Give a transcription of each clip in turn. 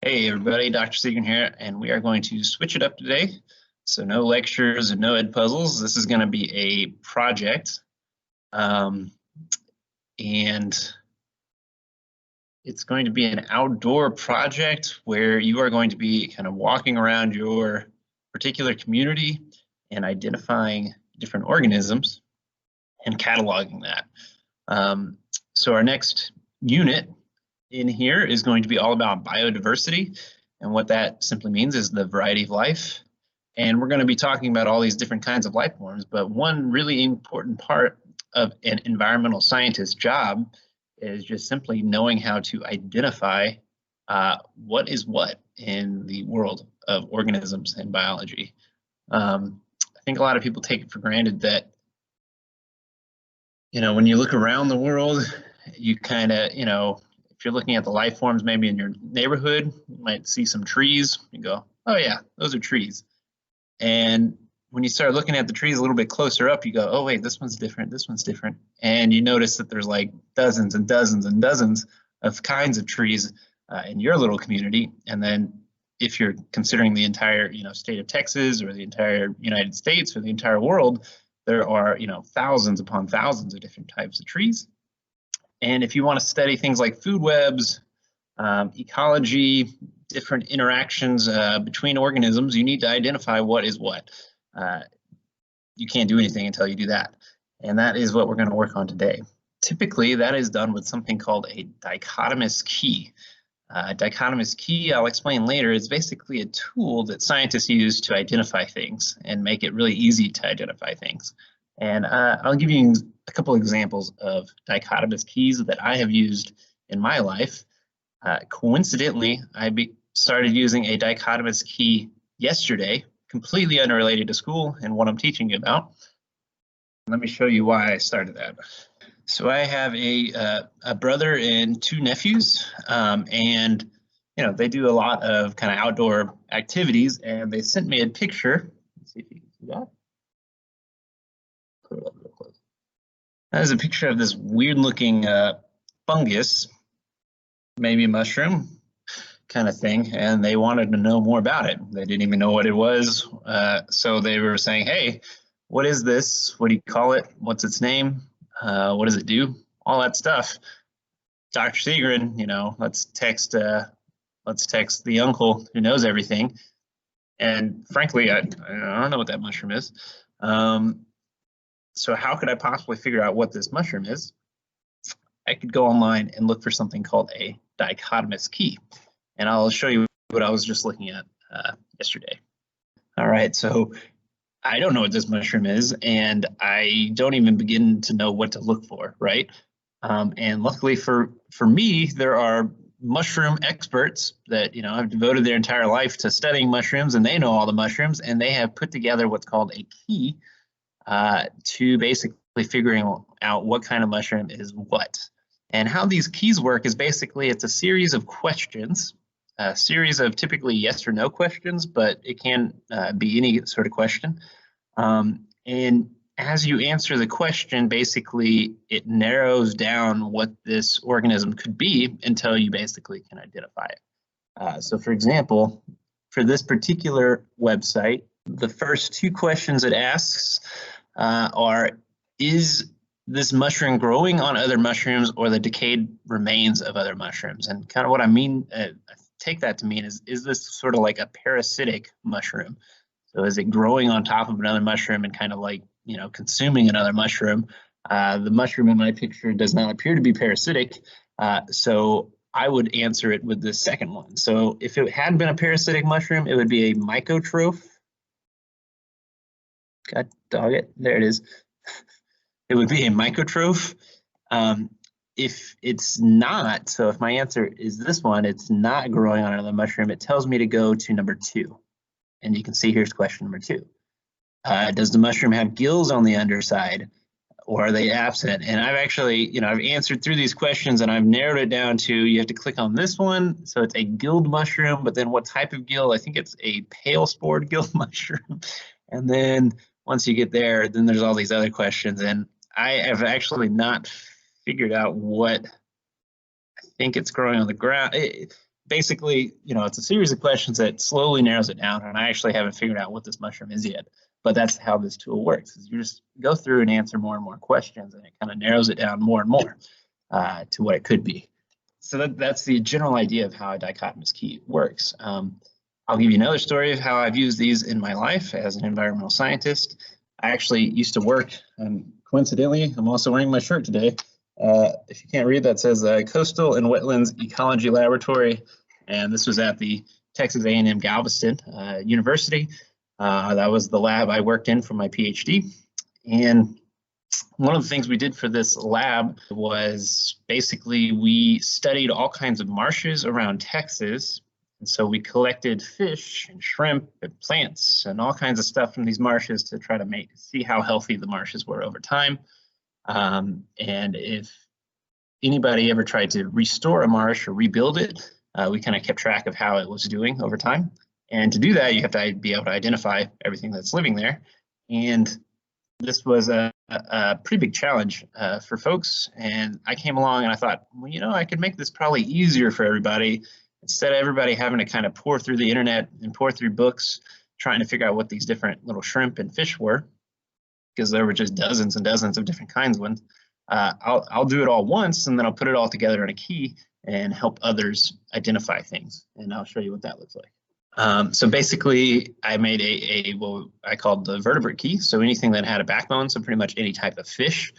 Hey everybody, Dr. Segan here, and we are going to switch it up today. So no lectures and no ed puzzles. This is going to be a project, and it's going to be an outdoor project where you are going to be kind of walking around your particular community and identifying different organisms and cataloging that. So our next unit in here is going to be all about biodiversity, and what that simply means is the variety of life. And we're going to be talking about all these different kinds of life forms, but one really important part of an environmental scientist's job is just simply knowing how to identify what is what in the world of organisms and biology. I think a lot of people take it for granted that, when you look around the world, you kind of, if you're looking at the life forms maybe in your neighborhood, you might see some trees. You go, oh yeah, those are trees. And when you start looking at the trees a little bit closer up, you go, oh wait, this one's different, this one's different. And you notice that there's like dozens and dozens and dozens of kinds of trees in your little community. And then if you're considering the entire, state of Texas or the entire United States or the entire world, there are, thousands upon thousands of different types of trees. And if you want to study things like food webs, ecology, different interactions between organisms, you need to identify what is what. You can't do anything until you do that. And that is what we're going to work on today. Typically, that is done with something called a dichotomous key. Dichotomous key, I'll explain later, is basically a tool that scientists use to identify things and make it really easy to identify things. And I'll give you a couple examples of dichotomous keys that I have used in my life. Coincidentally, I started using a dichotomous key yesterday, completely unrelated to school and what I'm teaching you about. Let me show you why I started that. So I have a brother and two nephews, and they do a lot of kind of outdoor activities, and they sent me a picture. Let's see if you can see that. Put it up real close. That is a picture of this weird-looking fungus, maybe a mushroom kind of thing, and they wanted to know more about it. They didn't even know what it was, so they were saying, "Hey, what is this? What do you call it? What's its name? What does it do?" All that stuff. Dr. Segrin, let's text the uncle who knows everything. And frankly, I don't know what that mushroom is. So how could I possibly figure out what this mushroom is? I could go online and look for something called a dichotomous key. And I'll show you what I was just looking at yesterday. All right, so I don't know what this mushroom is, and I don't even begin to know what to look for, right? And luckily for me, there are mushroom experts that have devoted their entire life to studying mushrooms, and they know all the mushrooms, and they have put together what's called a key to basically figuring out what kind of mushroom is what. And how these keys work is basically it's a series of questions, a series of typically yes or no questions, but it can be any sort of question. And as you answer the question, basically it narrows down what this organism could be until you basically can identify it. So for example, for this particular website, the first two questions it asks are, is this mushroom growing on other mushrooms or the decayed remains of other mushrooms? And kind of what I mean, I take that to mean is this sort of like a parasitic mushroom? So is it growing on top of another mushroom and kind of like, consuming another mushroom? The mushroom in my picture does not appear to be parasitic, so I would answer it with the second one. So if it had been a parasitic mushroom, it would be a mycotroph. God dog it, there it is. It would be a mycotroph. If it's not, so if my answer is this one, it's not growing on another mushroom, it tells me to go to number 2. And you can see here's question number 2. Does the mushroom have gills on the underside, or are they absent? And I've actually, I've answered through these questions and I've narrowed it down to, you have to click on this one. So it's a gilled mushroom, but then what type of gill? I think it's a pale spored gilled mushroom. And then once you get there, then there's all these other questions. And I have actually not figured out what I think it's growing on the ground. basically, it's a series of questions that slowly narrows it down, and I actually haven't figured out what this mushroom is yet, but that's how this tool works, is you just go through and answer more and more questions, and it kind of narrows it down more and more to what it could be. So that's the general idea of how a dichotomous key works. I'll give you another story of how I've used these in my life as an environmental scientist. I actually used to work, coincidentally, I'm also wearing my shirt today. If you can't read, that says Coastal and Wetlands Ecology Laboratory, and this was at the Texas A&M Galveston University. That was the lab I worked in for my PhD. And one of the things we did for this lab was basically we studied all kinds of marshes around Texas. And so we collected fish and shrimp and plants and all kinds of stuff from these marshes to try to see how healthy the marshes were over time. And if anybody ever tried to restore a marsh or rebuild it, we kind of kept track of how it was doing over time. And to do that, you have to be able to identify everything that's living there. And this was a pretty big challenge for folks. And I came along and I thought, well, I could make this probably easier for everybody. Instead of everybody having to kind of pour through the internet and pour through books, trying to figure out what these different little shrimp and fish were, because there were just dozens and dozens of different kinds of ones. I'll do it all once, and then I'll put it all together in a key and help others identify things. And I'll show you what that looks like. So basically, I made what I called the vertebrate key. So anything that had a backbone, so pretty much any type of fish,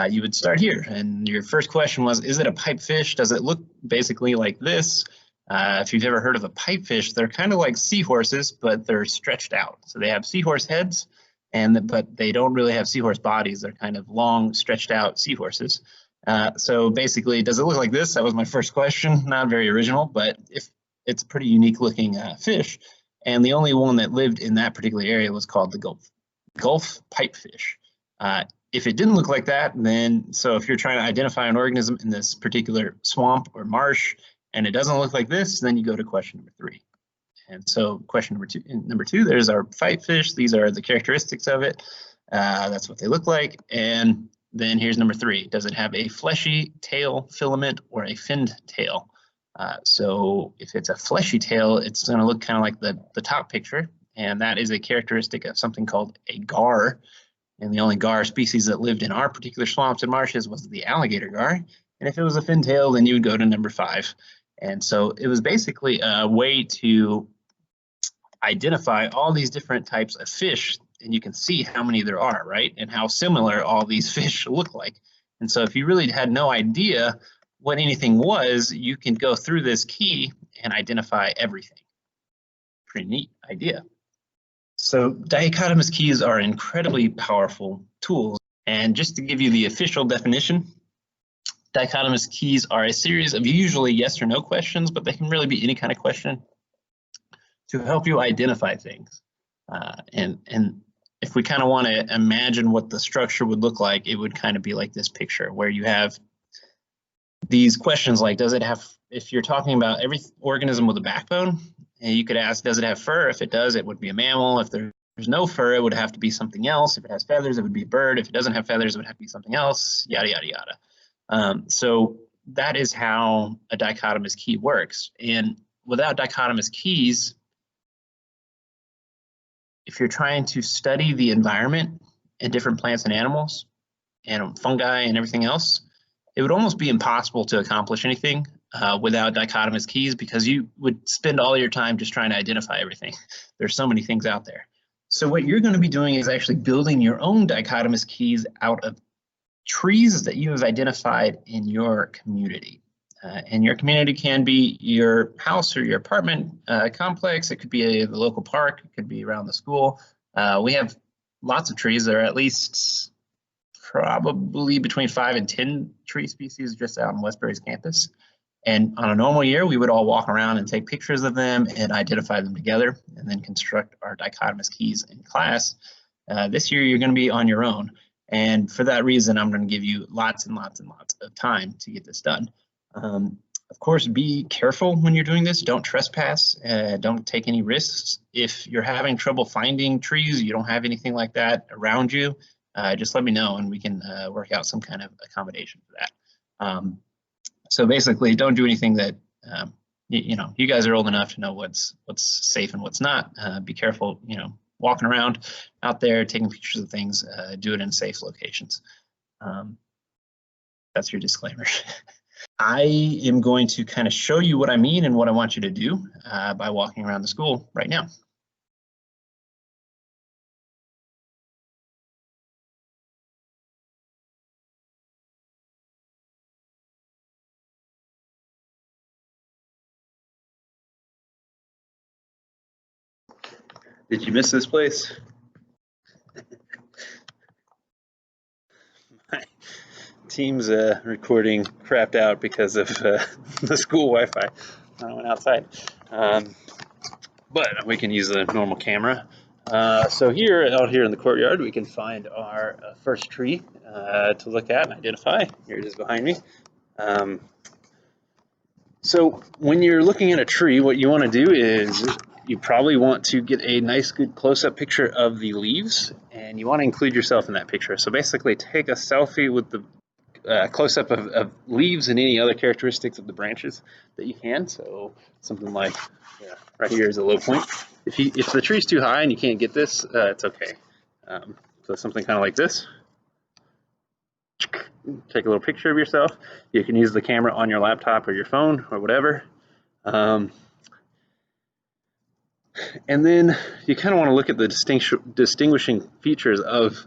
you would start here. And your first question was, is it a pipefish? Does it look basically like this? If you've ever heard of a pipefish, they're kind of like seahorses, but they're stretched out. So they have seahorse heads, but they don't really have seahorse bodies. They're kind of long, stretched out seahorses. So basically, does it look like this? That was my first question. Not very original, but if it's a pretty unique looking fish. And the only one that lived in that particular area was called the Gulf pipefish. If it didn't look like that, then, so if you're trying to identify an organism in this particular swamp or marsh, and it doesn't look like this, then you go to question number 3. And so question number two, there's our pipefish. These are the characteristics of it. That's what they look like. And then here's number 3. Does it have a fleshy tail, filament, or a finned tail? So if it's a fleshy tail, it's going to look kind of like the top picture. And that is a characteristic of something called a gar. And the only gar species that lived in our particular swamps and marshes was the alligator gar. And if it was a fin tail, then you would go to number 5. And so it was basically a way to identify all these different types of fish, and you can see how many there are, right? And how similar all these fish look like. And so if you really had no idea what anything was, you can go through this key and identify everything. Pretty neat idea. So dichotomous keys are incredibly powerful tools. And just to give you the official definition, dichotomous keys are a series of usually yes or no questions, but they can really be any kind of question to help you identify things. And if we kind of want to imagine what the structure would look like, it would kind of be like this picture where you have these questions like, does it have, if you're talking about every organism with a backbone, and you could ask, does it have fur? If it does, it would be a mammal. If there's no fur, it would have to be something else. If it has feathers, it would be a bird. If it doesn't have feathers, it would have to be something else, yada, yada, yada. So that is how a dichotomous key works. And without dichotomous keys, if you're trying to study the environment and different plants and animals and fungi and everything else, it would almost be impossible to accomplish anything without dichotomous keys, because you would spend all your time just trying to identify everything. There's so many things out there. So what you're going to be doing is actually building your own dichotomous keys out of trees that you have identified in your community. And your community can be your house or your apartment complex. It could be the local park. It could be around the school. We have lots of trees. There are at least probably between 5 and 10 tree species just out on Westbury's campus. And on a normal year, we would all walk around and take pictures of them and identify them together and then construct our dichotomous keys in class. This year, you're going to be on your own. And for that reason, I'm going to give you lots and lots and lots of time to get this done. Of course, be careful when you're doing this. Don't trespass. Don't take any risks. If you're having trouble finding trees, you don't have anything like that around you, just let me know and we can work out some kind of accommodation for that. So basically, don't do anything that you know, you guys are old enough to know what's safe and what's not. Be careful, you know, walking around out there, taking pictures of things. Do it in safe locations. That's your disclaimer. I am going to kind of show you what I mean and what I want you to do by walking around the school right now. Did you miss this place? My team's recording crapped out because of the school Wi-Fi. I went outside. But we can use the normal camera. So here, out here in the courtyard, we can find our first tree to look at and identify. Here it is behind me. So when you're looking at a tree, what you want to do is you probably want to get a nice, good close-up picture of the leaves, and you want to include yourself in that picture. So basically take a selfie with the close-up of leaves and any other characteristics of the branches that you can. So something like right here is a low point. If the tree's too high and you can't get this, it's okay. So something kind of like this. Take a little picture of yourself. You can use the camera on your laptop or your phone or whatever. And then you kind of want to look at the distinguishing features of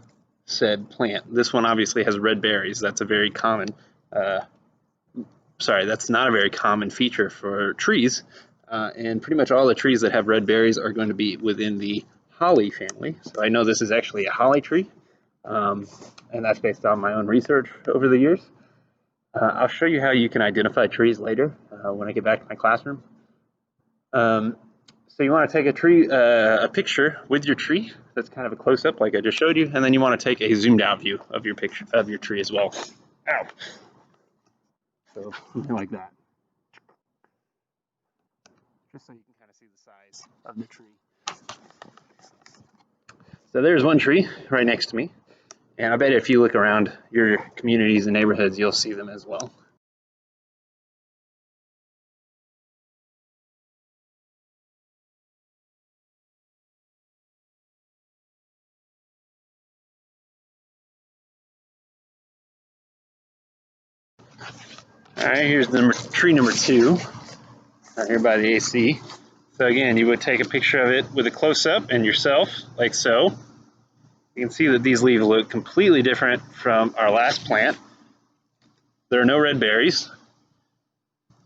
said plant. This one obviously has red berries. That's a very common, that's not a very common feature for trees. And pretty much all the trees that have red berries are going to be within the holly family. So I know this is actually a holly tree, and that's based on my own research over the years. I'll show you how you can identify trees later when I get back to my classroom. So you want to take a picture with your tree. That's kind of a close-up like I just showed you, and then you want to take a zoomed out view of your picture of your tree as well. Ow. So something like that. Just so you can kind of see the size of the tree. So there's one tree right next to me, and I bet if you look around your communities and neighborhoods, you'll see them as well. All right, here's tree number 2, right here by the AC. So again, you would take a picture of it with a close-up and yourself, like so. You can see that these leaves look completely different from our last plant. There are no red berries.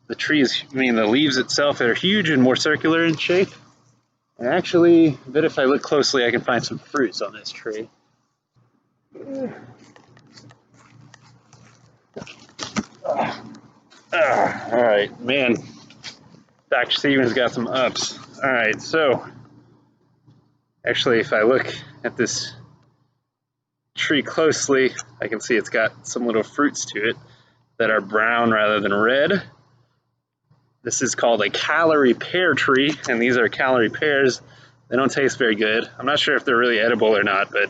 The leaves itself are huge and more circular in shape. And actually, I bet if I look closely, I can find some fruits on this tree. All right, man. Dr. Stevens got some ups. All right, so actually, if I look at this tree closely, I can see it's got some little fruits to it that are brown rather than red. This is called a calorie pear tree, and these are calorie pears. They don't taste very good. I'm not sure if they're really edible or not, but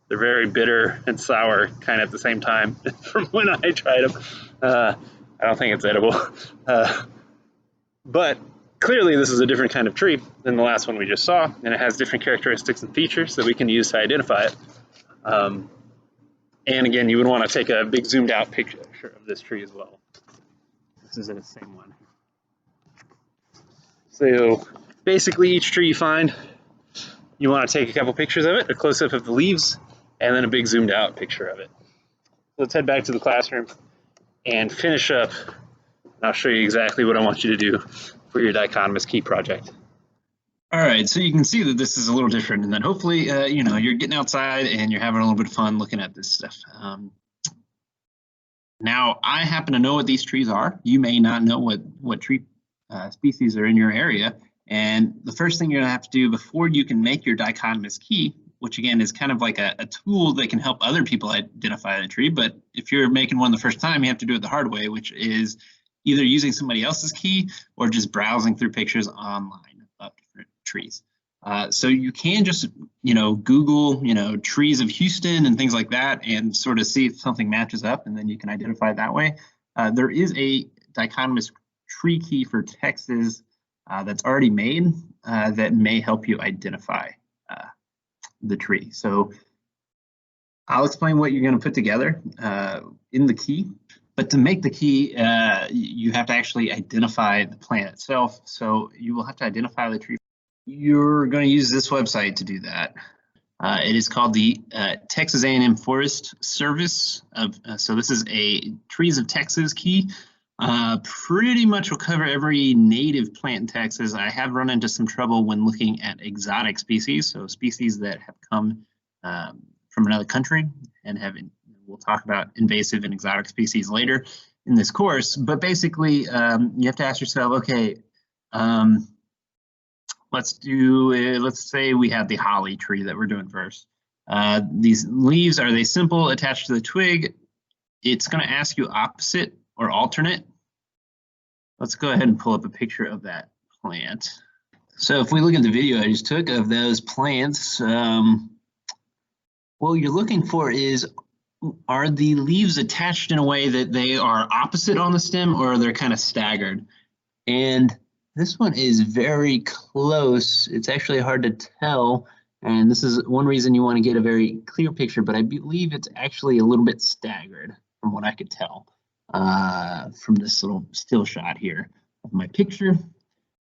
they're very bitter and sour kind of at the same time from when I tried them. I don't think it's edible. But clearly this is a different kind of tree than the last one we just saw, and it has different characteristics and features that we can use to identify it. And again, you would want to take a big zoomed out picture of this tree as well. This is the same one. So basically each tree you find, you want to take a couple pictures of it, a close-up of the leaves, and then a big zoomed out picture of it. Let's head back to the classroom and finish up, and I'll show you exactly what I want you to do for your Dichotomous Key project. All right, so you can see that this is a little different, and then hopefully, you're getting outside and you're having a little bit of fun looking at this stuff. Now, I happen to know what these trees are. You may not know what tree species are in your area, and the first thing you're gonna have to do before you can make your Dichotomous Key, which again is kind of like a tool that can help other people identify the tree, but if you're making one the first time, you have to do it the hard way, which is either using somebody else's key or just browsing through pictures online of different trees. So you can just, Google, trees of Houston and things like that and sort of see if something matches up, and then you can identify it that way. There is a Dichotomous tree key for Texas that's already made that may help you identify the tree. So I'll explain what you're going to put together in the key. But to make the key, you have to actually identify the plant itself. So you will have to identify the tree. You're going to use this website to do that. It is called the Texas A&M Forest Service. So this is a Trees of Texas key. Pretty much will cover every native plant in Texas. I have run into some trouble when looking at exotic species, so species that have come from another country and we'll talk about invasive and exotic species later in this course. But basically, you have to ask yourself, okay, let's say we have the holly tree that we're doing first. These leaves, are they simple, attached to the twig? It's going to ask you opposite or alternate. Let's go ahead and pull up a picture of that plant. So if we look at the video I just took of those plants, what you're looking for is, are the leaves attached in a way that they are opposite on the stem, or they're kind of staggered? And this one is very close. It's actually hard to tell. And this is one reason you want to get a very clear picture, but I believe it's actually a little bit staggered from what I could tell from this little still shot here of my picture.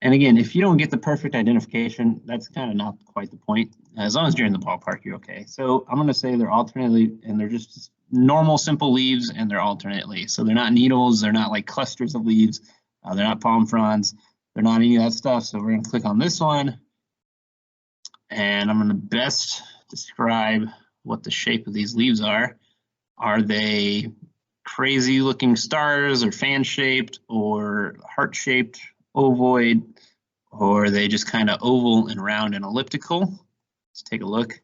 And again, if you don't get the perfect identification, that's kind of not quite the point. As long as you're in the ballpark, you're okay. So I'm going to say they're alternately, and they're just normal, simple leaves, and they're alternately. So they're not needles, they're not like clusters of leaves, they're not palm fronds, they're not any of that stuff. So we're going to click on this one, and I'm going to best describe what the shape of these leaves are. Are they crazy looking stars, or fan shaped, or heart shaped, ovoid, or are they just kind of oval and round and elliptical? Let's take a look.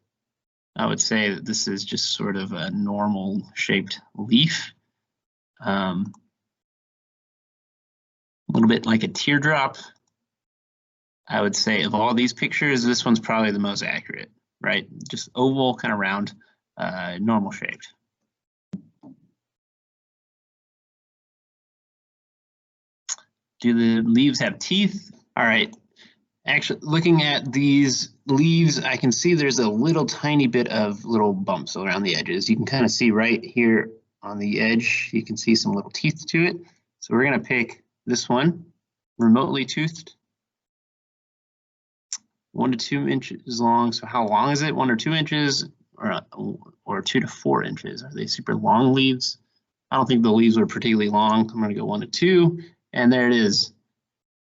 I would say that this is just sort of a normal shaped leaf. A little bit like a teardrop. I would say of all these pictures, this one's probably the most accurate, right? Just oval, kind of round, normal shaped. Do the leaves have teeth? All right. Actually, looking at these leaves, I can see there's a little tiny bit of little bumps around the edges. You can kind of see right here on the edge, you can see some little teeth to it. So we're going to pick this one, remotely toothed, 1 to 2 inches long. So how long is it? 1 or 2 inches, or 2 to 4 inches? Are they super long leaves? I don't think the leaves are particularly long. I'm going to go 1 to 2. And there it is,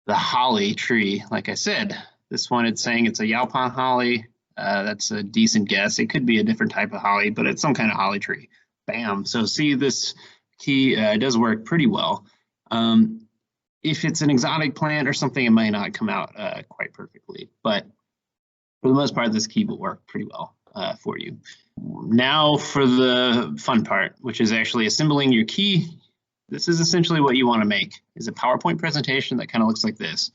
the holly tree. Like I said, this one, it's saying it's a Yaupon holly. That's a decent guess. It could be a different type of holly, but it's some kind of holly tree. Bam. So see, this key does work pretty well. If it's an exotic plant or something, it might not come out quite perfectly. But for the most part, this key will work pretty well for you. Now for the fun part, which is actually assembling your key. This is essentially what you want to make, is a PowerPoint presentation that kind of looks like this.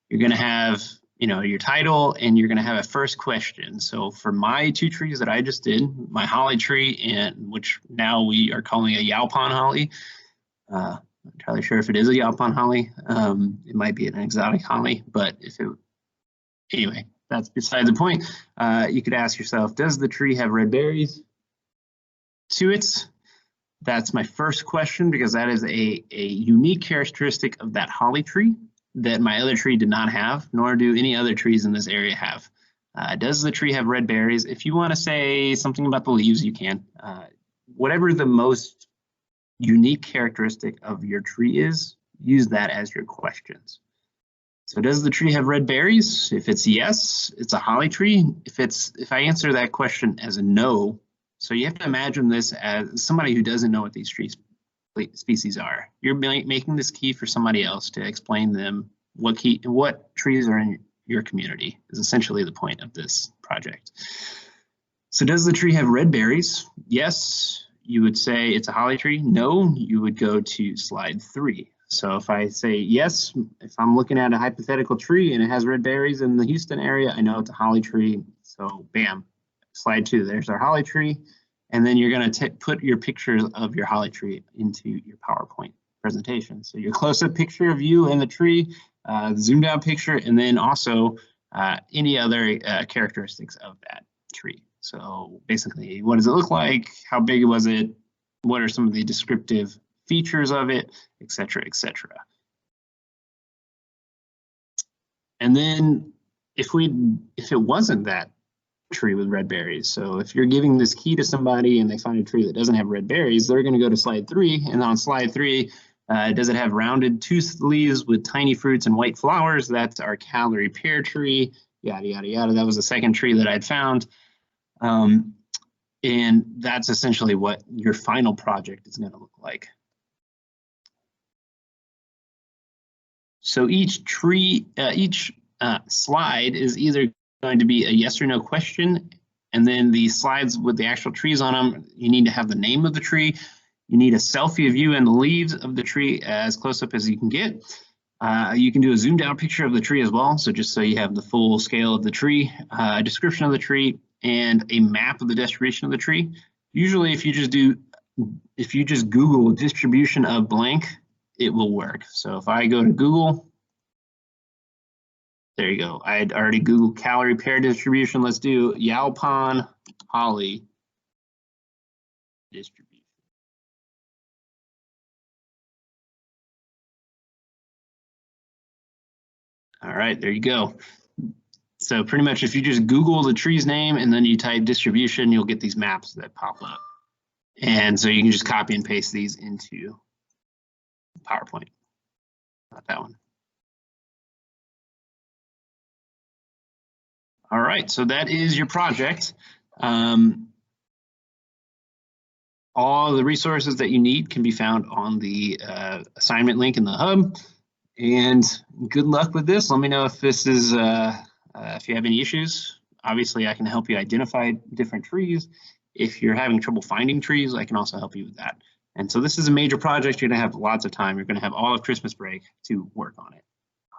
You're going to have, your title, and you're going to have a first question. So for my 2 trees that I just did, my holly tree, and which now we are calling a Yaupon holly. I'm not entirely sure if it is a Yaupon holly. It might be an exotic holly, but anyway, that's beside the point. You could ask yourself, does the tree have red berries to it? That's my first question, because that is a unique characteristic of that holly tree that my other tree did not have, nor do any other trees in this area have. Does the tree have red berries? If you want to say something about the leaves, you can. Whatever the most unique characteristic of your tree is, use that as your questions. So does the tree have red berries? If it's yes, it's a holly tree. If I answer that question as a no, so you have to imagine this as somebody who doesn't know what these tree species are. You're making this key for somebody else to explain them what trees are in your community, is essentially the point of this project. So does the tree have red berries? Yes, you would say it's a holly tree. No, you would go to slide 3. So if I say yes, if I'm looking at a hypothetical tree and it has red berries in the Houston area, I know it's a holly tree. So bam. Slide 2, there's our holly tree, and then you're going to put your pictures of your holly tree into your PowerPoint. presentation. So your close-up picture of you and the tree, zoomed out picture, and then also any other characteristics of that tree. So basically, what does it look like? How big was it? What are some of the descriptive features of it, et cetera, et cetera. And then if it wasn't that tree with red berries, so if you're giving this key to somebody and they find a tree that doesn't have red berries, they're going to go to slide 3, and on slide 3, does it have rounded toothed leaves with tiny fruits and white flowers? That's our calorie pear tree, yada, yada, yada. That was the second tree that I'd found. And that's essentially what your final project is going to look like. So each tree, slide is either going to be a yes or no question, and then the slides with the actual trees on them, you need to have the name of the tree. You need a selfie of you and the leaves of the tree as close up as you can get. You can do a zoomed out picture of the tree as well, so just so you have the full scale of the tree, a description of the tree, and a map of the distribution of the tree. Usually if you just Google distribution of blank, it will work. So if I go to Google, there you go. I had already Googled calorie pear distribution. Let's do Yaupon holly distribution. All right, there you go. So pretty much if you just Google the tree's name and then you type distribution, you'll get these maps that pop up. And so you can just copy and paste these into PowerPoint. Not that one. All right, so that is your project. All the resources that you need can be found on the assignment link in the hub. And good luck with this. Let me know if this is, if you have any issues. Obviously, I can help you identify different trees. If you're having trouble finding trees, I can also help you with that. And so this is a major project. You're gonna have lots of time. You're gonna have all of Christmas break to work on it.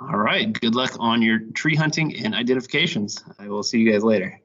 All right, good luck on your tree hunting and identifications. I will see you guys later.